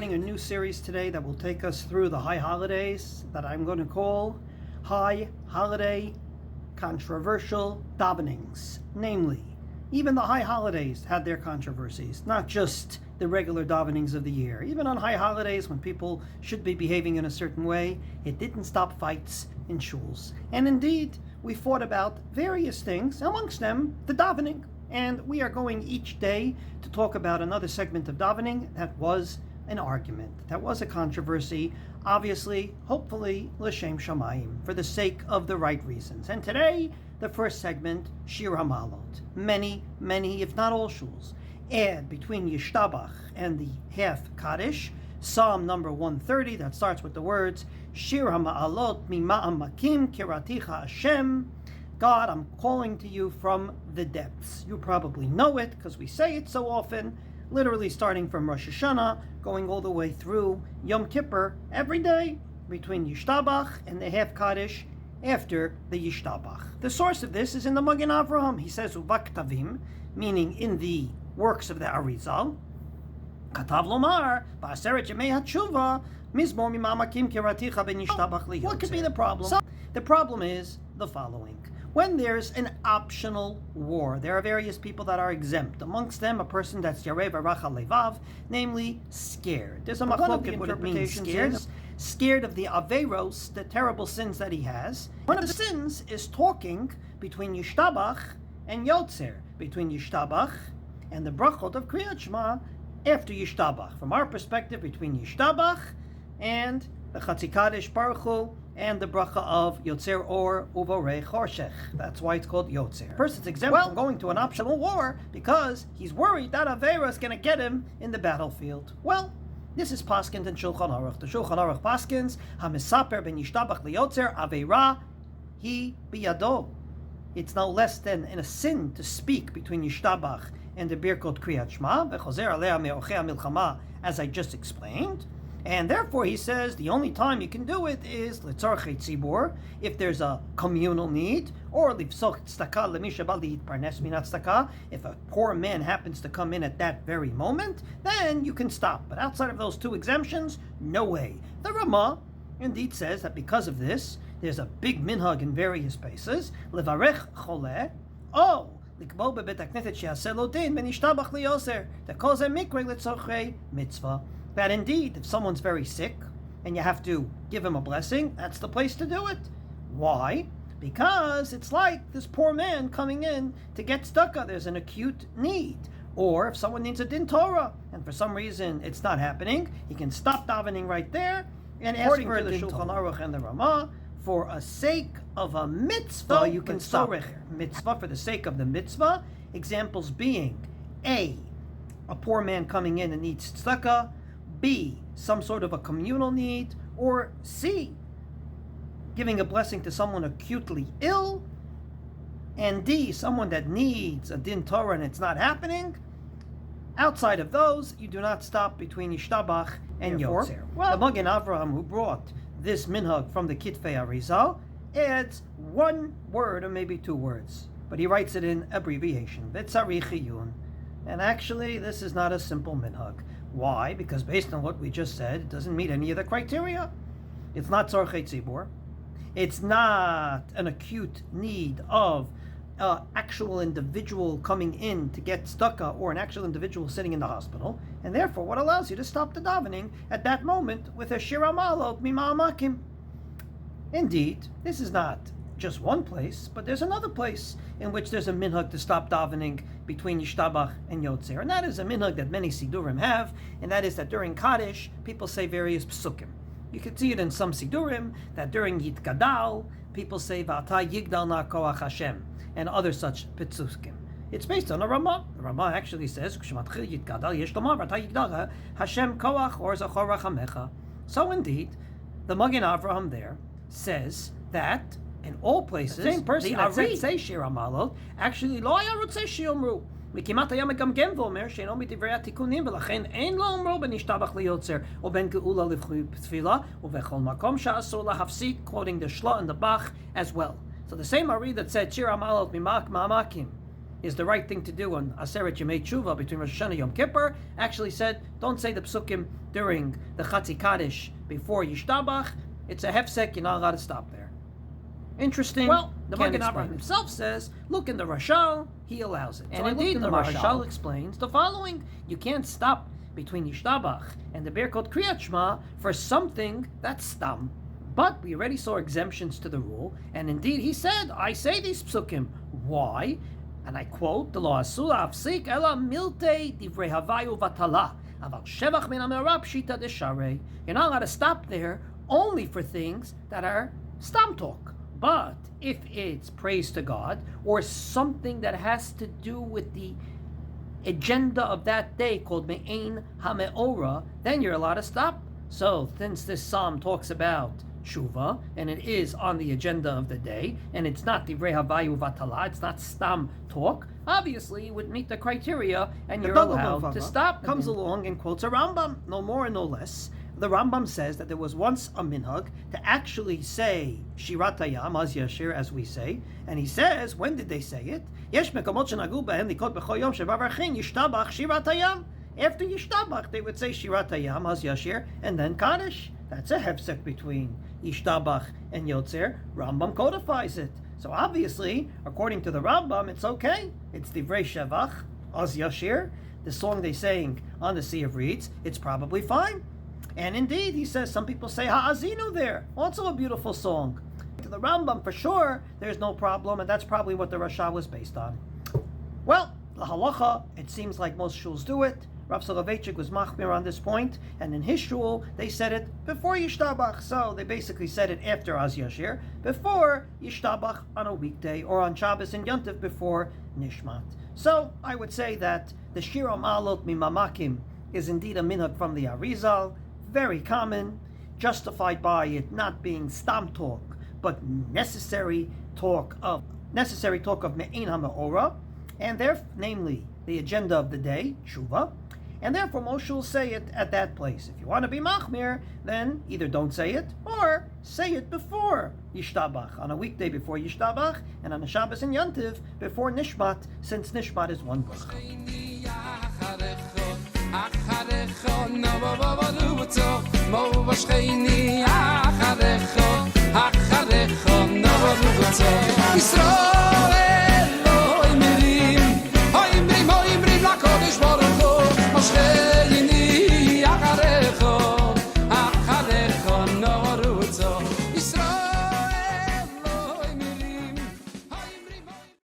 starting a new series today that will take us through the high holidays that I'm going to call High Holiday Controversial Davenings. Namely, even the high holidays had their controversies, not just the regular davenings of the year. Even on high holidays, when people should be behaving in a certain way, it didn't stop fights in shuls. And indeed, we fought about various things, amongst them the davening. And we are going each day to talk about another segment of davening that was an argument, that was a controversy, obviously, hopefully, l'shem shamayim, for the sake of the right reasons. And today, the first segment, Shir HaMa'alot. Many, if not all shuls, add between Yishtabach and the half Kaddish, Psalm number 130, that starts with the words, Shir HaMa'alot ממעמקים קראתיך Hashem. God, I'm calling to you from the depths. You probably know it because we say it so often, literally starting from Rosh Hashanah, going all the way through Yom Kippur, every day between Yishtabach and the half Kaddish after the Yishtabach. The source of this is in the Magen Avraham. He says, Uvaktavim, meaning in the works of the Arizal, Katav Lomar, Ba'aseret Yemei HaTshuva, Mizmor Mimamakim Kiraticha Ben Yishtabach Li Yotzer. What could be the problem? So, the problem is the following. When there's an optional war, there are various people that are exempt. Amongst them, a person that's Yareh V'Racha Levav, namely scared. There's a machloket what it means scared of the Averos, the terrible sins that he has. One of the sins is talking between Yishtabach and Yotzer, between Yishtabach and the Bרכות of Kippur after Yishtabach. From our perspective, between Yishtabach and the Chatzi Kaddish Bרכho and the bracha of Yotzer or Uvorei Chorshech. That's why it's called Yotzer. Person's exempt from going to an optional war because he's worried that Avera is going to get him in the battlefield. Well, this is Paskins and Shulchan Aruch. The Shulchan Aruch Paskins, HaMesaper ben Yishtabach liyotzer Avera hi biyado. It's no less than in a sin to speak between Yishtabach and the Birkot Kriyat Shema, Vechozer alea me'ochei milchama, as I just explained. And therefore, he says, the only time you can do it is litzarchei tzibur, if there's a communal need, or livsoch tzedakah lemisha bal liitparnes minat tzedakah, if a poor man happens to come in at that very moment, then you can stop. But outside of those two exemptions, no way. The Ramah indeed says that because of this, there's a big minhag in various places, levarech choleh, likbo bebet hakneset she'aseh lo din ben yishtabach liyoser, tekol zeh mikre litzarchei mitzvah. That indeed, if someone's very sick and you have to give him a blessing, that's the place to do it. Why? Because it's like this poor man coming in to get tzedakah. There's an acute need. Or if someone needs a din Torah and for some reason it's not happening, he can stop davening right there and ask for the Shulchan Aruch and the Ramah for a sake of a mitzvah. You can stop mitzvah for the sake of the mitzvah. Examples being A, poor man coming in and needs tzedakah. B, some sort of a communal need, or C, giving a blessing to someone acutely ill, and D, someone that needs a din Torah and it's not happening. Outside of those, you do not stop between Yishtabach and Yotzer. Well, the Magen Avraham, who brought this minhag from the Kitvei Arizal, adds one word or maybe two words, but he writes it in abbreviation, V'tzarich chiyun. And actually, this is not a simple minhag. Why? Because based on what we just said, it doesn't meet any of the criteria. It's not tzorchei tzibur. It's not an acute need of an actual individual coming in to get tzedakah or an actual individual sitting in the hospital. And therefore, what allows you to stop the davening at that moment with a Shir HaMa'alot ממעמקים. Indeed, this is not just one place, but there's another place in which there's a minhag to stop davening between Yishtabach and Yotzer. And that is a minhag that many Sidurim have, and that is that during Kaddish, people say various psukim. You can see it in some Sidurim, that during Yitgadal, people say V'ata yigdal na koach Hashem, and other such psukim. It's based on a Ramah. The Ramah actually says, K'shematchil Yitgadal yesh lomar V'ata yigdal Hashem koach or zachor rachamecha. So indeed, the Magen Avraham there says that in all places, the same person that say Shir HaMa'alot actually lo haya rotzeh shiomru. וכמעט היה מגמגם ואומר שאינו מדברי התיקונים ולכן אין לו אומרו בין ישתבח ליוצר או בין גאולה לתפילה ובכל מקום שאסור להפסיק, quoting the Shla and the Bach as well. So the same Ari that said Shir HaMa'alot ממעמקים is the right thing to do on Aseret Yemei Tshuva between Rosh Hashanah and Yom Kippur, actually said, don't say the psukim during the Chatzi Kaddish before Yishtabach. It's a hefsek, you're not allowed to stop there. Interesting. Well, the Magen Avraham himself says, look in the Rashal, he allows it. And indeed, the Rashal explains the following. You can't stop between Yishtabach and the Bרכות Kriyat Shema for something that's stam. But we already saw exemptions to the rule, and indeed he said, I say these psukim. Why? And I quote, "Lo asula afsik ela milte divrei havayu vatala, aval shevach min amerab shita desharei." You're not allowed to stop there only for things that are stam talk. But if it's praise to God or something that has to do with the agenda of that day called me'ein hame'ora, then you're allowed to stop. So since this psalm talks about Tshuva, and it is on the agenda of the day, and it's not divrei havayu vatala, it's not stam talk, obviously it would meet the criteria, and you're allowed to stop. Comes along and quotes a Rambam, no more and no less. The Rambam says that there was once a minhag to actually say Shirat Hayam, Az Yashir, as we say, and he says, when did they say it? Yesh mekomot shenagu behem likot b'chol yom shebavarchin yishtabach Shirat Hayam. After Yishtabach, they would say Shirat Hayam, Az Yashir, and then Kaddish. That's a hefsek between Yishtabach and Yotzer. Rambam codifies it. So obviously, according to the Rambam, it's okay. It's Divrei Shevach, Az Yashir, the song they sang on the Sea of Reeds. It's probably fine. And indeed, he says, some people say Ha'azinu there. Also a beautiful song. To the Rambam, for sure, there's no problem, and that's probably what the Rasha was based on. Well, the halacha, it seems like most shuls do it. Rav Soloveitchik was machmir on this point, and in his shul, they said it before Yishtabach. So they basically said it after Az Yashir, before Yishtabach on a weekday, or on Shabbos and Yontif before Nishmat. So I would say that the Shir HaMa'alot Mimamakim is indeed a minhag from the Arizal, very common, justified by it not being stam talk, but necessary talk of Me'ein HaMe'ora, and namely the agenda of the day, Tshuva, and therefore Moshe will say it at that place. If you want to be machmir, then either don't say it, or say it before Yishtabach, on a weekday before Yishtabach, and on a Shabbos and Yontiv before Nishmat, since Nishmat is one bracha. Israel